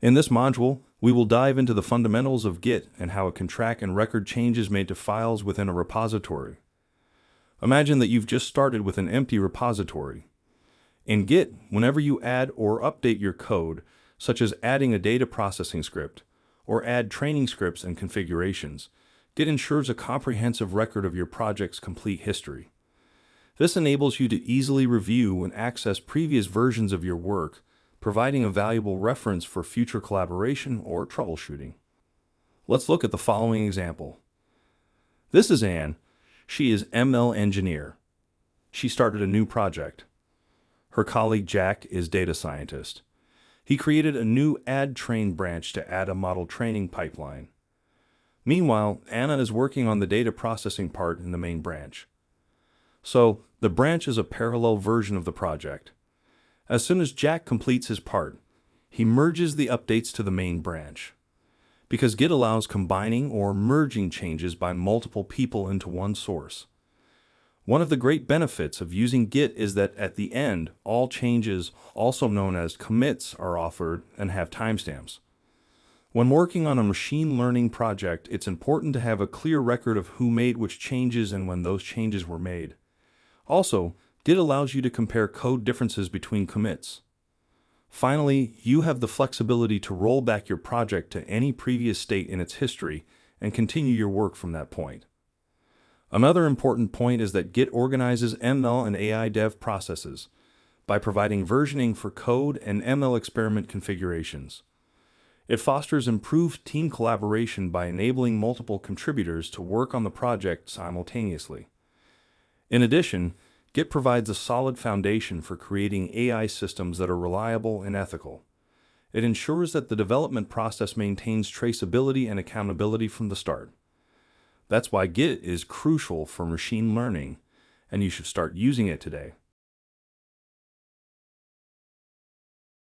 In this module, we will dive into the fundamentals of Git and how it can track and record changes made to files within a repository. Imagine that you've just started with an empty repository. In Git, whenever you add or update your code, such as adding a data processing script, or add training scripts and configurations, Git ensures a comprehensive record of your project's complete history. This enables you to easily review and access previous versions of your work, providing a valuable reference for future collaboration or troubleshooting. Let's look at the following example. This is Anne. She is ML engineer. She started a new project. Her colleague Jack is data scientist. He created a new add train branch to add a model training pipeline. Meanwhile, Anna is working on the data processing part in the main branch. So, the branch is a parallel version of the project. As soon as Jack completes his part, he merges the updates to the main branch. Because Git allows combining or merging changes by multiple people into one source. One of the great benefits of using Git is that at the end, all changes, also known as commits, are offered and have timestamps. When working on a machine learning project, it's important to have a clear record of who made which changes and when those changes were made. Also, Git allows you to compare code differences between commits. Finally, you have the flexibility to roll back your project to any previous state in its history and continue your work from that point. Another important point is that Git organizes ML and AI dev processes by providing versioning for code and ML experiment configurations. It fosters improved team collaboration by enabling multiple contributors to work on the project simultaneously. In addition, Git provides a solid foundation for creating AI systems that are reliable and ethical. It ensures that the development process maintains traceability and accountability from the start. That's why Git is crucial for machine learning, and you should start using it today.